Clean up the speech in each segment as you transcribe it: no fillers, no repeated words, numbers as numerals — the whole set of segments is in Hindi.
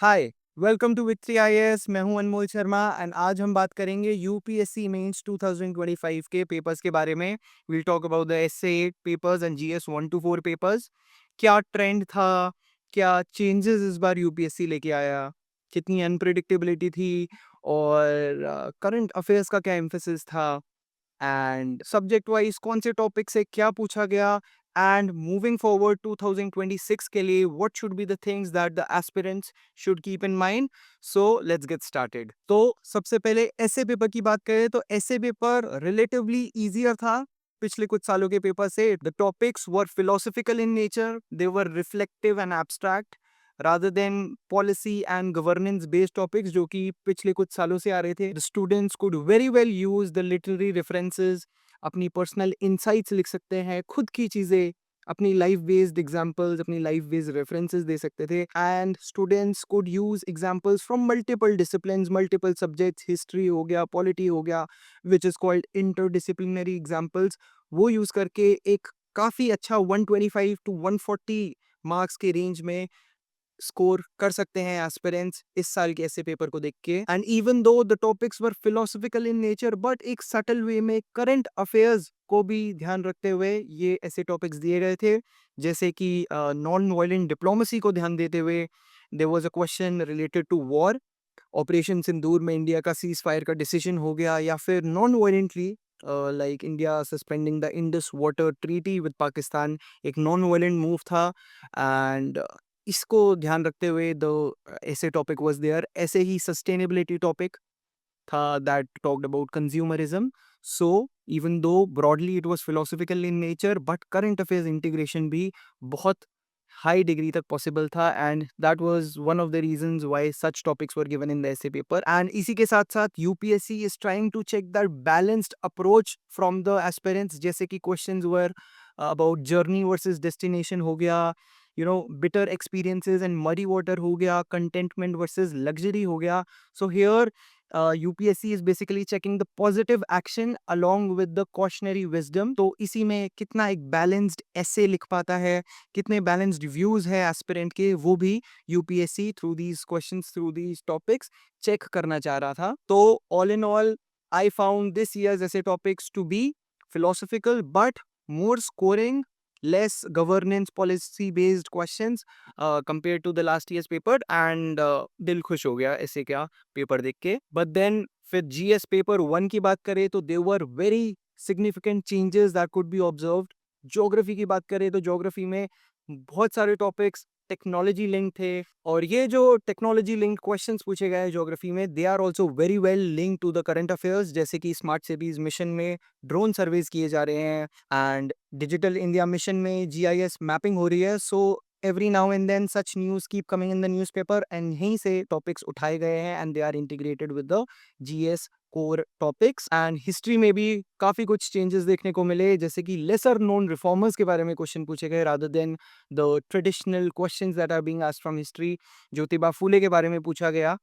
Hi, welcome to victory IAS. मैं हूं अनमोल शर्मा एंड आज हम बात करेंगे यूपीएससी मेंस 2025 के पेपर्स के बारे में। We'll talk about the essay papers and GS 1 to 4 papers. क्या ट्रेंड था, क्या चेंजेस इस बार यूपीएससी लेके आया, कितनी अनप्रिडिक्टेबिलिटी थी और करंट अफेयर्स का क्या एम्फेसिस था एंड सब्जेक्ट वाइज कौन से टॉपिक से क्या पूछा गया एंड मूविंग फॉरवर्ड 2026 के लिए what should be the things that the aspirants should keep in mind. So let's get started. तो सबसे पहले ऐसे पेपर की बात करें तो ऐसे पेपर रिलेटिवली इजियर था पिछले कुछ सालों के पेपर से। The topics were philosophical in nature, they were reflective and abstract rather than policy and governance based topics जो कि पिछले कुछ सालों से आ रहे थे। The students could very well use the literary references, अपनी पर्सनल इंसाइट्स लिख सकते हैं, खुद की चीज़ें, अपनी लाइफ बेस्ड एग्जाम्पल्स, अपनी लाइफ बेस्ड रेफरेंसेस दे सकते थे and students could use examples from multiple disciplines, multiple subjects, history हो गया, पॉलिटी हो गया, which is called interdisciplinary examples. वो यूज़ करके एक काफ़ी अच्छा 125 to 140 मार्क्स के रेंज में स्कोर कर सकते हैं एस्पिरेंट्स इस साल के ऐसे पेपर को देख के। And even though the topics were philosophical in nature but एक सटल वे में करंट अफेयर्स को भी ध्यान रखते हुए ये ऐसे टॉपिक्स दिए गए थे, जैसे कि नॉन वायलेंट डिप्लोमेसी को ध्यान देते हुए there was a question related to war, operation Sindoor में इंडिया का सीज फायर का डिसीजन हो गया, या फिर non violently like India suspending the Indus water treaty with Pakistan, एक नॉन वायलेंट मूव था। एंड इसको ध्यान रखते हुए द ऐसे टॉपिक वाज देयर। ऐसे ही सस्टेनेबिलिटी टॉपिक था that talked about consumerism. So even though broadly it was philosophical in nature, but current affairs integration भी बहुत high degree तक possible था and that was one of the reasons why such topics were given in the essay paper. And इसी के साथ साथ UPSC is trying to check that balanced approach from the aspirants, जैसे कि questions were about journey versus destination हो गया, bitter experiences and muddy water हो गया, contentment versus luxury हो गया. So here UPSC is basically checking the positive action along with the cautionary wisdom। तो इसी में कितना एक बैलेंस्ड ऐसे लिख पाता है, कितने बैलेंस्ड व्यूज है एस्पिरेंट के, वो भी UPSC through these questions, through these topics check करना चाह रहा था। तो all in all I found this years ऐसे topics to be philosophical but more scoring, less governance policy based questions compared to the last year's paper and दिल खुश हो गया ऐसे क्या पेपर देख के। बट देन फिर जीएस पेपर 1 की बात करें तो there were very significant changes that could be observed. Geography की बात करें तो ज्योग्राफी में बहुत सारे टॉपिक्स टेक्नोलॉजी लिंक थे, और ये जो टेक्नोलॉजी लिंक क्वेश्चंस पूछे गए हैं ज्योग्राफी में, they are also very well link to the current affairs, जैसे कि स्मार्ट सिटीज मिशन में ड्रोन सर्वेज किए जा रहे हैं एंड डिजिटल इंडिया मिशन में जीआईएस मैपिंग हो रही है। सो every now and then such news keep coming in the newspaper and यहीं से टॉपिक्स उठाए गए हैं and they are integrated with the GS core topics। and history में भी काफ़ी कुछ changes देखने को मिले, जैसे कि lesser known reformers के बारे में क्वेश्चन पूछे गए rather than the traditional questions that are being asked from history। Jyotiba Phule के बारे में पूछा गया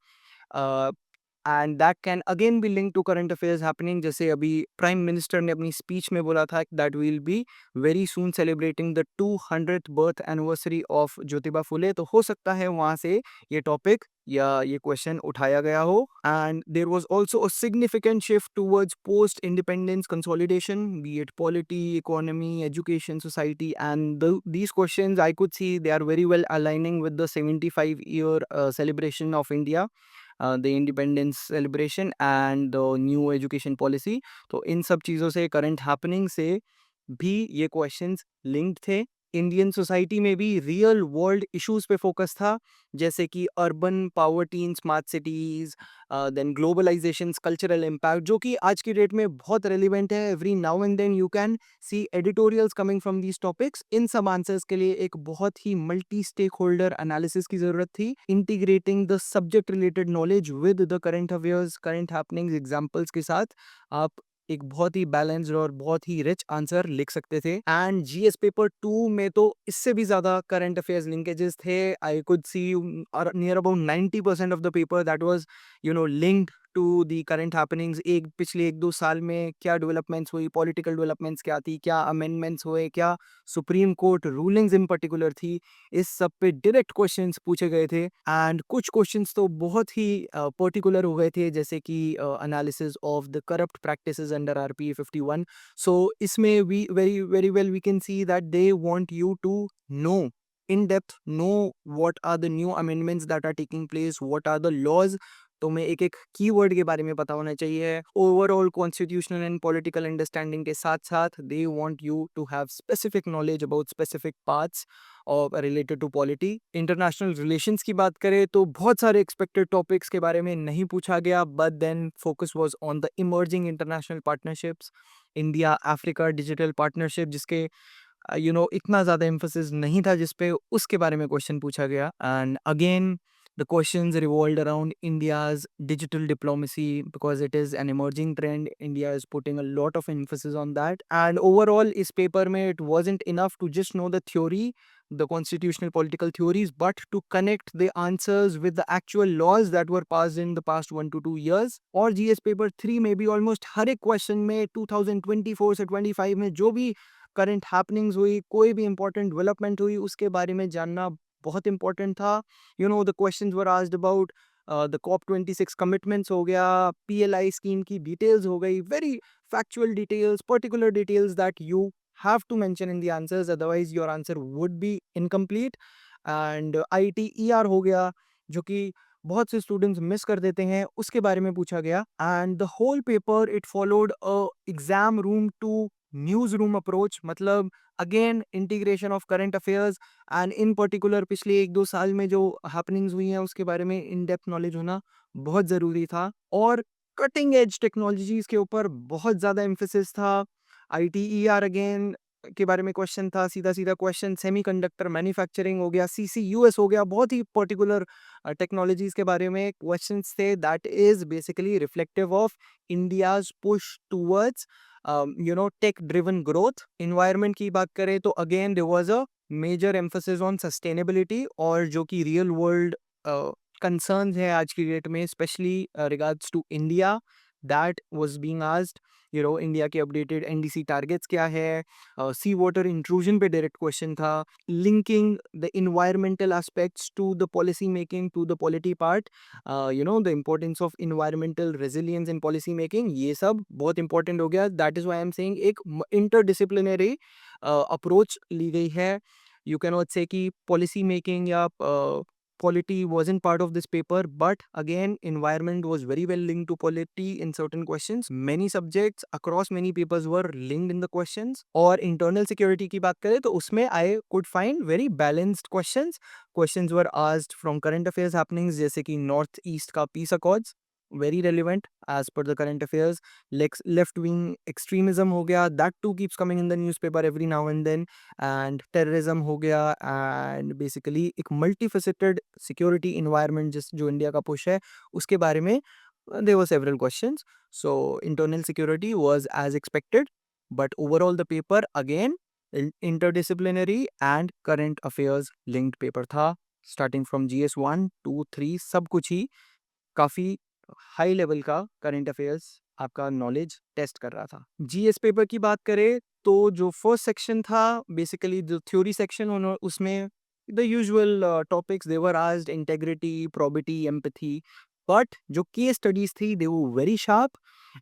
and that can again be link to current affairs happening, जैसे अभी प्राइम मिनिस्टर ने अपनी स्पीच में बोला था that will be very soon celebrating the 200th birth anniversary of Jyotiba Phule. तो हो सकता है वहाँ से ये टॉपिक या ये क्वेश्चन उठाया गया हो। And there was also a significant shift towards post independence consolidation, be it polity, economy, education, society, and these questions I could see they are very well aligning with the 75-year celebration of India, the independence celebration and the new education policy. तो इन सब चीज़ों से, करंट हैपनिंग से भी ये क्वेश्चंस लिंक्ड थे। इंडियन सोसाइटी में भी रियल वर्ल्ड इश्यूज पे फोकस था, जैसे कि urban poverty in smart cities, then globalisation, cultural impact, जो कि आज की डेट में बहुत रेलिवेंट है। Every now and then you can see editorials coming from these topics. इन सब आंसर्स के लिए एक बहुत ही मल्टी स्टेक होल्डर एनालिसिस की जरूरत थी, integrating the subject related knowledge with the current affairs, current happenings, examples के साथ आप एक बहुत ही बैलेंस्ड और बहुत ही रिच आंसर लिख सकते थे। एंड जीएस पेपर 2 में तो इससे भी ज़्यादा करंट अफेयर्स लिंकेजेस थे। I could see near about 90% of the paper that was linked to the current happenings, एक पिछले 1-2 साल में क्या डेवलपमेंट्स हुई, पॉलिटिकल डेवलपमेंट्स क्या थी, क्या अमेंडमेंट्स हुए, क्या सुप्रीम कोर्ट रूलिंग्स इन पर्टिकुलर थी, इस सब पे डायरेक्ट क्वेश्चंस पूछे गए थे। एंड कुछ क्वेश्चंस तो बहुत ही पर्टिकुलर हो गए थे, जैसे कि analysis of the corrupt practices under RP 51। So इसमें we very very well we can see that they want you to know in depth, know what are the new amendments that are taking place, what are the laws। तो मैं एक एक कीवर्ड के बारे में पता होना चाहिए। Overall constitutional and political understanding के साथ साथ they want you to have specific knowledge about specific parts और related to polity. International relations की बात करें तो बहुत सारे एक्सपेक्टेड टॉपिक्स के बारे में नहीं पूछा गया, but then focus was on the emerging international partnerships, India Africa digital partnership, जिसके इतना ज़्यादा एम्फोसिस नहीं था जिस पे, उसके बारे में क्वेश्चन पूछा गया। And again the questions revolved around India's digital diplomacy because it is an emerging trend. India is putting a lot of emphasis on that. And overall इस पेपर में it wasn't enough to just know the theory, the constitutional political theories, but to connect the answers with the actual laws that were passed in the past 1 to 2 years। और GS पेपर 3 में भी ऑलमोस्ट हर एक क्वेश्चन में 2024 से 25 में जो भी करंट हैपनिंग्स हुई, कोई भी इंपॉर्टेंट डेवलपमेंट हुई, उसके बारे में जानना बहुत इंपॉर्टेंट था। The questions were asked about the COP 26 commitments हो गया, PLI स्कीम की डिटेल्स हो गई, very factual details, particular details that you have to mention in the answers, otherwise your answer would be incomplete। and ITER हो गया, जो कि बहुत से स्टूडेंट्स मिस कर देते हैं, उसके बारे में पूछा गया। And the whole paper it followed a exam room to news room approach, मतलब again integration of current affairs and in particular पिछले 1-2 साल में जो हैपनिंग्स हुई हैं उसके बारे में इन डेप्थ नॉलेज होना बहुत ज़रूरी था। और कटिंग एज टेक्नोलॉजीज के ऊपर बहुत ज़्यादा एम्फेसिस था। ITER अगेन के बारे में क्वेश्चन था, सीधा सीधा क्वेश्चन। सेमीकंडक्टर मैन्युफैक्चरिंग हो गया, CCUS हो गया, बहुत ही पर्टिकुलर टेक्नोलॉजीज के बारे में क्वेश्चंस थे। That is basically reflective of India's push towards tech driven growth. Environment की बात करें तो again there was a major emphasis on sustainability, और जो कि रियल वर्ल्ड कंसर्न्स है आज की डेट में, specially regards to India, that was being asked. India के अपडेटेड NDC टारगेट्स क्या है, सी वाटर इंट्रूजन पे डायरेक्ट क्वेश्चन था, linking the environmental aspects to the policy making to the polity part, the importance of environmental resilience in policy making, ये सब बहुत इंपॉर्टेंट हो गया। That is why I am saying एक इंटरडिसिप्लिनरी अप्रोच ली गई है। यू कैन नॉट से कि पॉलिसी मेकिंग या polity wasn't part of this paper, but again environment was very well linked to polity in certain questions। many subjects across many papers were linked in the questions। और internal security की बात करें तो उसमें I could find very balanced questions। questions were asked from current affairs happenings, जैसे कि नॉर्थ ईस्ट का peace accords, very relevant as per the current affairs। left wing extremism हो गया, that too keeps coming in the newspaper every now and then। And terrorism हो गया, एंड बेसिकली एक मल्टीफेसेटेड सिक्योरिटी इन्वायरमेंट जिस जो इंडिया का पुश है उसके बारे में there were several questions. So internal security was as expected, but overall the paper again interdisciplinary and current affairs linked paper था। स्टार्टिंग फ्रॉम GS 1 2 3 सब कुछ ही काफ़ी हाई लेवल का करंट अफेयर्स आपका नॉलेज टेस्ट कर रहा था। GS पेपर की बात करें तो जो फर्स्ट सेक्शन था, बेसिकली जो थ्योरी सेक्शन, उसमें the usual topics they were asked, integrity, probity, empathy. But जो केस स्टडीज थी they were very sharp.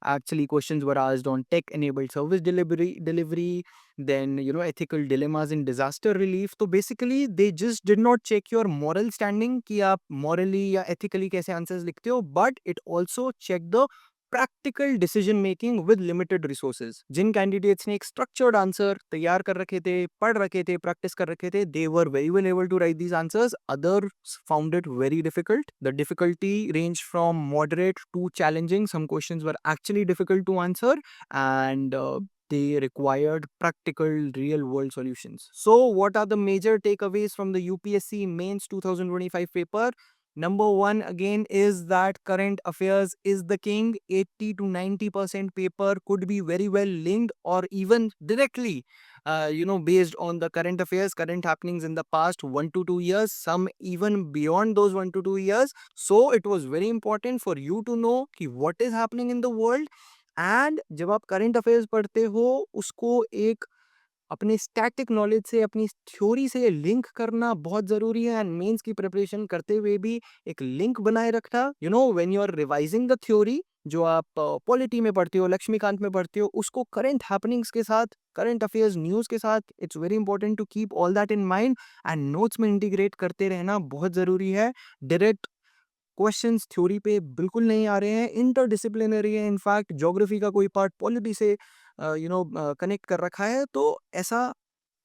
Actually questions were asked on tech enabled service delivery, then ethical dilemmas in disaster relief। तो basically they just did not check your moral standing कि आप morally या ethically कैसे answers लिखते हो, but it also checked the practical decision making with limited resources। Jin candidates ने एक structured answer तैयार कर रखे थे, पढ़ रखे थे, practice कर रखे थे, they were very well able to write these answers। Others found it very difficult। The difficulty ranged from moderate to challenging। Some questions were actually difficult to answer, and they required practical real world solutions। So what are the major takeaways from the UPSC mains 2025 paper? Number one again is that current affairs is the king. 80 to 90% paper could be very well linked or even directly, based on the current affairs, current happenings in the past 1 to 2 years, some even beyond those 1 to 2 years. So it was very important for you to know कि what is happening in the world. And जब आप current affairs पढ़ते हो उसको एक अपने स्टैटिक नॉलेज से, अपनी थ्योरी से लिंक करना बहुत ज़रूरी है। एंड मेंस की प्रिपरेशन करते हुए भी एक लिंक बनाए रखना, when you are revising the theory, जो आप पॉलिटी में पढ़ते हो, लक्ष्मीकांत में पढ़ते हो, उसको करंट हैपनिंग्स के साथ, करंट अफेयर्स न्यूज़ के साथ, it's very important to keep all that in mind and notes में इंटीग्रेट करते रहना बहुत ज़रूरी है। डायरेक्ट क्वेश्चंस थ्योरी पे बिल्कुल नहीं आ रहे हैं, इंटरडिसिप्लिनरी है। इनफैक्ट ज्योग्राफी का कोई पार्ट पॉलिटी से कनेक्ट कर रखा है, तो ऐसा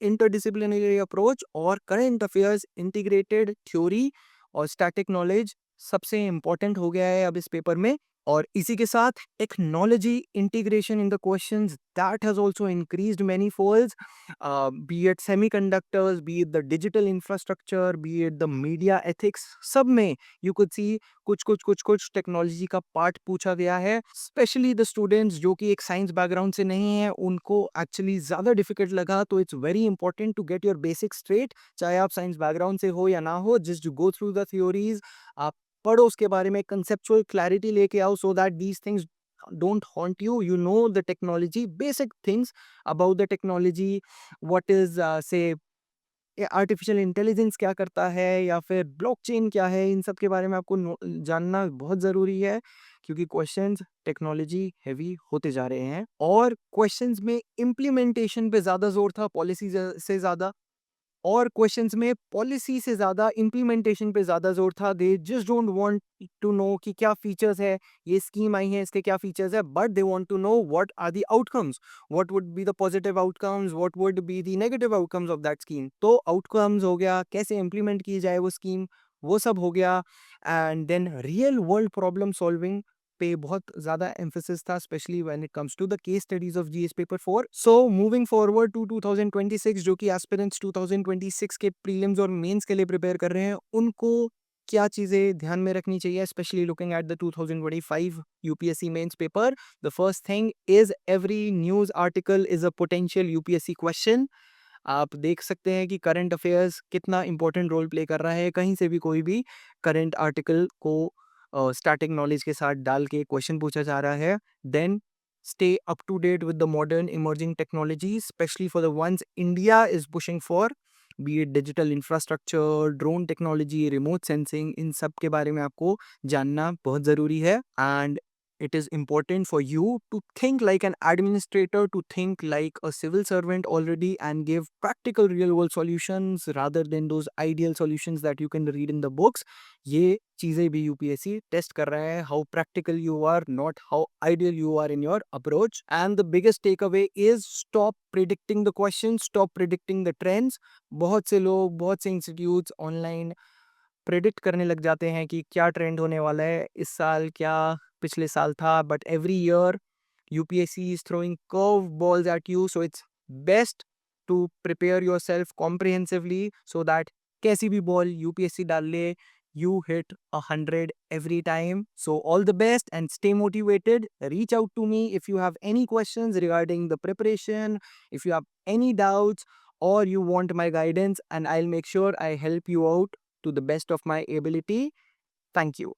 इंटरडिसिप्लिनरी अप्रोच और करंट अफेयर्स, इंटीग्रेटेड थ्योरी और स्टैटिक नॉलेज सबसे इंपॉर्टेंट हो गया है अब इस पेपर में। और इसी के साथ technology integration in the questions that has also increased many folds, B it semiconductors, B it the digital infrastructure, B it the media ethics, सब में यू कुड सी कुछ टेक्नोलॉजी का पार्ट पूछा गया है। स्पेशली द स्टूडेंट्स जो कि एक साइंस बैकग्राउंड से नहीं है, उनको एक्चुअली ज़्यादा डिफिकल्ट लगा। तो it's very important to get your basic straight, चाहे आप साइंस बैकग्राउंड से हो या ना हो, just go through the theories, आप पढ़ो उसके बारे में, कंसेप्चुअल क्लैरिटी लेके आओ, so that these things don't haunt you. You know the technology, basic things about the technology, what is say artificial intelligence क्या करता है या फिर ब्लॉकचेन क्या है, इन सब के बारे में आपको जानना बहुत ज़रूरी है, क्योंकि क्वेश्चंस टेक्नोलॉजी हेवी होते जा रहे हैं और क्वेश्चंस में इम्प्लीमेंटेशन पे ज़्यादा जोर था पॉलिसी से ज़्यादा, और क्वेश्चंस में पॉलिसी से ज़्यादा इम्प्लीमेंटेशन पे ज़्यादा ज़ोर था। They just don't want to know कि क्या फीचर्स है, ये स्कीम आई है, इसके क्या फीचर्स है, but they want to know what are the outcomes, what would be the positive outcomes, what would be the negative outcomes of that scheme. तो आउटकम्स हो गया, कैसे इम्प्लीमेंट की जाए वो स्कीम, वो सब हो गया। And then real world problem solving पे बहुत ज़्यादा एम्फेसिस था, specially when it comes to the case studies of GS paper 4। So moving forward to 2026, जो कि एस्पिरेंट्स 2026 के प्रीलिम्स और मेंस के लिए प्रिपेयर कर रहे हैं, उनको क्या चीज़ें ध्यान में रखनी चाहिए, specially looking at the 2025 UPSC mains paper. The first thing is every news article is a potential UPSC question. आप देख सकते हैं कि करंट अफेयर्स कितना इंपॉर्टेंट रोल प्ले कर रहा है। कहीं से भी कोई भी करंट आर्टिकल को स्टैटिक नॉलेज के साथ डाल के क्वेश्चन पूछा जा रहा है। Then stay up to date with the modern emerging technologies, especially for the ones India is pushing for, be it digital infrastructure, drone technology, remote sensing, इन सब के बारे में आपको जानना बहुत ज़रूरी है। And it is important for you to think like an administrator, to think like a civil servant already, and give practical real world solutions rather than those ideal solutions that you can read in the books. ये चीज़ें भी यूपीएससी टेस्ट कर रहा है, how practical you are, not how ideal you are in your approach. And the biggest takeaway is stop predicting the question, stop predicting the trends. बहुत से लोग, बहुत से इंस्टीट्यूट्स ऑनलाइन प्रेडिक्ट करने लग जाते हैं कि क्या ट्रेंड होने वाला है इस साल, क्या पिछले साल था, but every year UPSC is throwing curve balls at you. So it's best to prepare yourself comprehensively, so that कैसी भी बॉल यूपीएससी डाल ले, you hit 100 every time. So all the best and stay motivated. Reach out to me if you have any questions regarding the preparation, if you have any doubts, or you want my guidance, and I'll make sure I help you out to the best of my ability. Thank you.